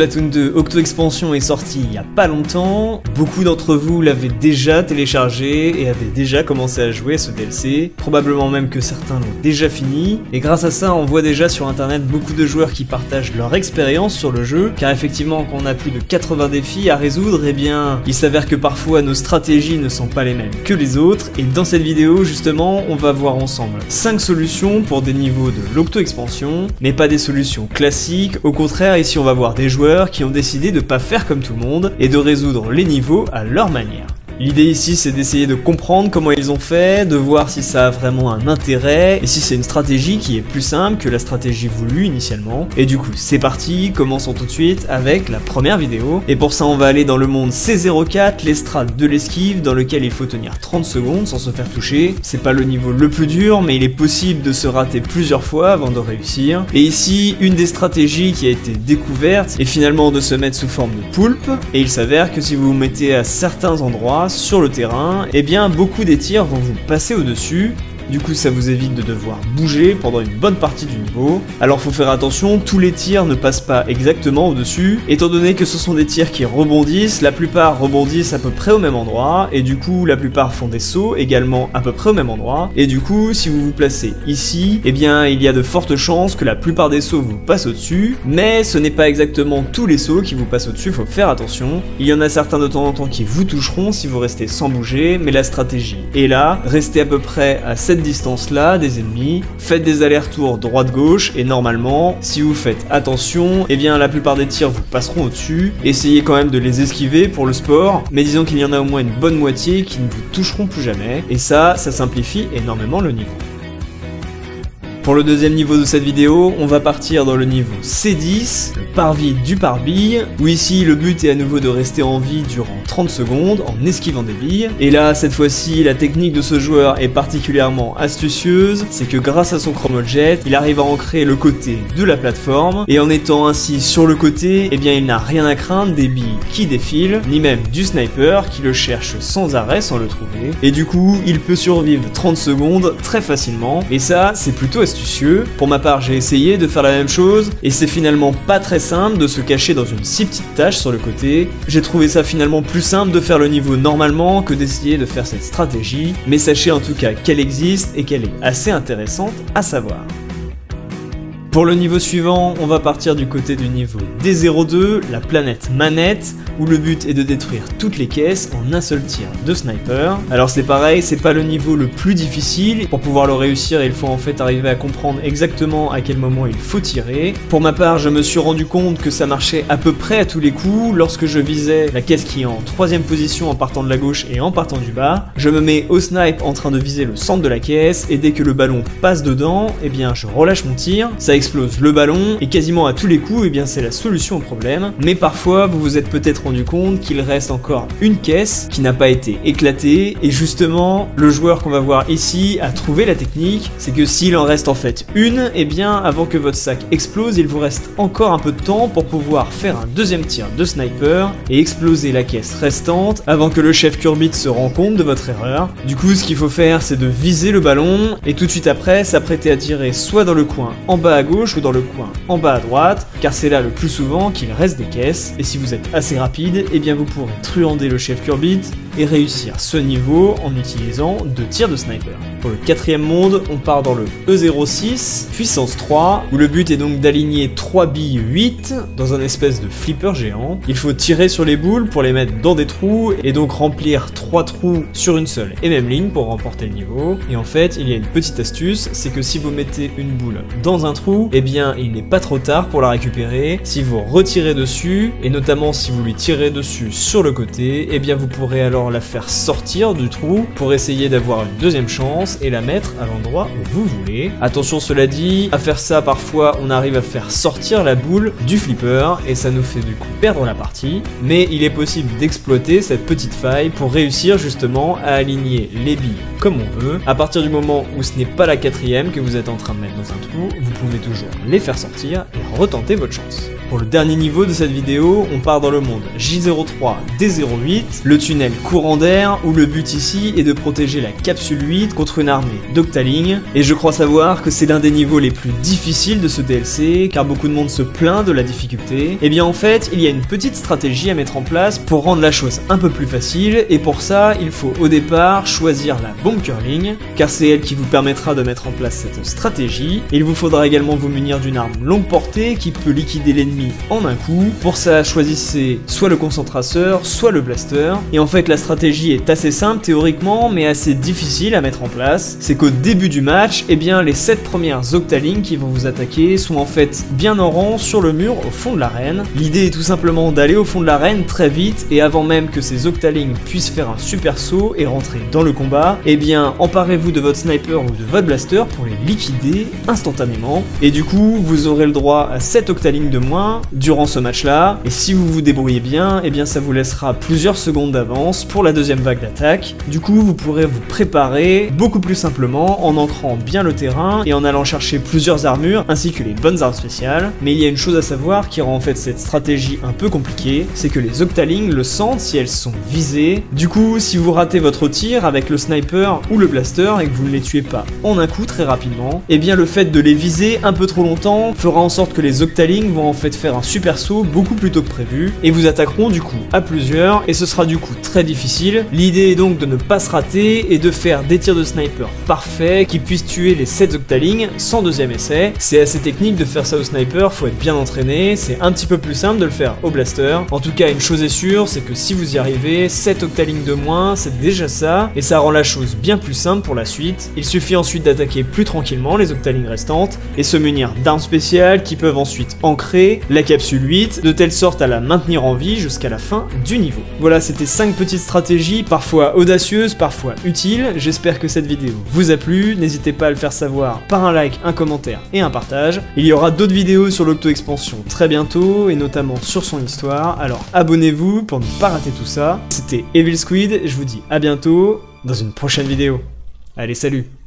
Splatoon 2 Octo Expansion est sorti il y a pas longtemps, beaucoup d'entre vous l'avaient déjà téléchargé et avaient déjà commencé à jouer à ce DLC, probablement même que certains l'ont déjà fini, et grâce à ça on voit déjà sur internet beaucoup de joueurs qui partagent leur expérience sur le jeu, car effectivement quand on a plus de 80 défis à résoudre, eh bien il s'avère que parfois nos stratégies ne sont pas les mêmes que les autres, et dans cette vidéo justement on va voir ensemble 5 solutions pour des niveaux de l'Octo Expansion, mais pas des solutions classiques, au contraire ici on va voir des joueurs qui ont décidé de pas faire comme tout le monde et de résoudre les niveaux à leur manière. L'idée ici c'est d'essayer de comprendre comment ils ont fait, de voir si ça a vraiment un intérêt et si c'est une stratégie qui est plus simple que la stratégie voulue initialement. Et du coup c'est parti, commençons tout de suite avec la première vidéo. Et pour ça on va aller dans le monde C04, l'estrade de l'esquive dans lequel il faut tenir 30 secondes sans se faire toucher. C'est pas le niveau le plus dur mais il est possible de se rater plusieurs fois avant de réussir. Et ici une des stratégies qui a été découverte est finalement de se mettre sous forme de poulpe. Et il s'avère que si vous vous mettez à certains endroits sur le terrain, eh bien beaucoup des tirs vont vous passer au-dessus. Du coup ça vous évite de devoir bouger pendant une bonne partie du niveau. Alors faut faire attention, tous les tirs ne passent pas exactement au-dessus. Étant donné que ce sont des tirs qui rebondissent, la plupart rebondissent à peu près au même endroit. Et du coup la plupart font des sauts également à peu près au même endroit. Et du coup si vous vous placez ici, eh bien il y a de fortes chances que la plupart des sauts vous passent au-dessus. Mais ce n'est pas exactement tous les sauts qui vous passent au-dessus, faut faire attention. Il y en a certains de temps en temps qui vous toucheront si vous restez sans bouger. Mais la stratégie est là, restez à peu près à cette distance là des ennemis, faites des allers-retours droite-gauche et normalement si vous faites attention, eh bien la plupart des tirs vous passeront au-dessus. Essayez quand même de les esquiver pour le sport, mais disons qu'il y en a au moins une bonne moitié qui ne vous toucheront plus jamais et ça simplifie énormément le niveau. Pour le deuxième niveau de cette vidéo, on va partir dans le niveau C10, le parvis du pare-bille, où ici le but est à nouveau de rester en vie durant 30 secondes en esquivant des billes. Et là, cette fois-ci, la technique de ce joueur est particulièrement astucieuse, c'est que grâce à son chromojet, il arrive à ancrer le côté de la plateforme, et en étant ainsi sur le côté, eh bien il n'a rien à craindre des billes qui défilent, ni même du sniper qui le cherche sans arrêt sans le trouver. Et du coup, il peut survivre 30 secondes très facilement, et ça, c'est plutôt astucieux. Pour ma part j'ai essayé de faire la même chose et c'est finalement pas très simple de se cacher dans une si petite tâche sur le côté. J'ai trouvé ça finalement plus simple de faire le niveau normalement que d'essayer de faire cette stratégie, mais sachez en tout cas qu'elle existe et qu'elle est assez intéressante à savoir. Pour le niveau suivant, on va partir du côté du niveau D02, la planète manette, où le but est de détruire toutes les caisses en un seul tir de sniper. Alors c'est pareil, c'est pas le niveau le plus difficile, pour pouvoir le réussir il faut en fait arriver à comprendre exactement à quel moment il faut tirer. Pour ma part, je me suis rendu compte que ça marchait à peu près à tous les coups, lorsque je visais la caisse qui est en 3ème position en partant de la gauche et en partant du bas, je me mets au snipe en train de viser le centre de la caisse, et dès que le ballon passe dedans, eh bien je relâche mon tir, ça explose le ballon, et quasiment à tous les coups, eh bien c'est la solution au problème. Mais parfois, vous vous êtes peut-être rendu compte qu'il reste encore une caisse qui n'a pas été éclatée, et justement, le joueur qu'on va voir ici a trouvé la technique, c'est que s'il en reste en fait une, eh bien avant que votre sac explose, il vous reste encore un peu de temps pour pouvoir faire un deuxième tir de sniper et exploser la caisse restante avant que le chef Kurbit se rende compte de votre erreur. Du coup, ce qu'il faut faire, c'est de viser le ballon, et tout de suite après, s'apprêter à tirer soit dans le coin en bas à gauche ou dans le coin en bas à droite, car c'est là le plus souvent qu'il reste des caisses, et si vous êtes assez rapide, eh bien vous pourrez truander le chef Kurbit et réussir ce niveau en utilisant 2 tirs de sniper. Pour le 4ème monde, on part dans le E06, puissance 3, où le but est donc d'aligner 3 billes 8 dans un espèce de flipper géant. Il faut tirer sur les boules pour les mettre dans des trous, et donc remplir 3 trous sur une seule et même ligne pour remporter le niveau. Et en fait, il y a une petite astuce, c'est que si vous mettez une boule dans un trou, eh bien il n'est pas trop tard pour la récupérer. Si vous retirez dessus, et notamment si vous lui tirez dessus sur le côté, eh bien vous pourrez alors la faire sortir du trou pour essayer d'avoir une deuxième chance et la mettre à l'endroit où vous voulez. Attention, cela dit, à faire ça parfois on arrive à faire sortir la boule du flipper et ça nous fait du coup perdre la partie, mais il est possible d'exploiter cette petite faille pour réussir justement à aligner les billes comme on veut. À partir du moment où ce n'est pas la 4ème que vous êtes en train de mettre dans un trou, vous pouvez toujours les faire sortir et retenter votre chance. Pour le dernier niveau de cette vidéo, on part dans le monde J03 D08, le tunnel courant d'air, où le but ici est de protéger la capsule 8 contre une armée d'Octaling, et je crois savoir que c'est l'un des niveaux les plus difficiles de ce DLC, car beaucoup de monde se plaint de la difficulté. Et bien en fait, il y a une petite stratégie à mettre en place pour rendre la chose un peu plus facile, et pour ça, il faut au départ choisir la bombe curling, car c'est elle qui vous permettra de mettre en place cette stratégie. Il vous faudra également vous munir d'une arme longue portée qui peut liquider l'ennemi en un coup. Pour ça, choisissez soit le concentrateur, soit le blaster. Et en fait, la stratégie est assez simple théoriquement, mais assez difficile à mettre en place. C'est qu'au début du match, eh bien, les 7 premières Octalings qui vont vous attaquer sont en fait bien en rang sur le mur au fond de l'arène. L'idée est tout simplement d'aller au fond de l'arène très vite, et avant même que ces Octalings puissent faire un super saut et rentrer dans le combat, eh bien, emparez-vous de votre sniper ou de votre blaster pour les liquider instantanément. Et du coup, vous aurez le droit à 7 Octalings de moins durant ce match-là, et si vous vous débrouillez bien, eh bien ça vous laissera plusieurs secondes d'avance pour la deuxième vague d'attaque. Du coup, vous pourrez vous préparer beaucoup plus simplement en ancrant bien le terrain et en allant chercher plusieurs armures ainsi que les bonnes armes spéciales. Mais il y a une chose à savoir qui rend en fait cette stratégie un peu compliquée, c'est que les Octalings le sentent si elles sont visées. Du coup, si vous ratez votre tir avec le sniper ou le blaster et que vous ne les tuez pas en un coup très rapidement, eh bien le fait de les viser un peu trop longtemps fera en sorte que les Octalings vont en fait faire un super saut beaucoup plus tôt que prévu et vous attaqueront du coup à plusieurs, et ce sera du coup très difficile. L'idée est donc de ne pas se rater et de faire des tirs de sniper parfaits qui puissent tuer les 7 Octalings sans deuxième essai. C'est assez technique de faire ça au sniper, faut être bien entraîné, c'est un petit peu plus simple de le faire au blaster. En tout cas, une chose est sûre, c'est que si vous y arrivez, 7 Octalings de moins, c'est déjà ça, et ça rend la chose bien plus simple pour la suite. Il suffit ensuite d'attaquer plus tranquillement les Octalings restantes et se munir d'armes spéciales qui peuvent ensuite ancrer la capsule 8, de telle sorte à la maintenir en vie jusqu'à la fin du niveau. Voilà, c'était 5 petites stratégies, parfois audacieuses, parfois utiles. J'espère que cette vidéo vous a plu, n'hésitez pas à le faire savoir par un like, un commentaire et un partage. Il y aura d'autres vidéos sur l'Octo-Expansion très bientôt, et notamment sur son histoire, alors abonnez-vous pour ne pas rater tout ça. C'était Evil Squid, je vous dis à bientôt dans une prochaine vidéo. Allez, salut!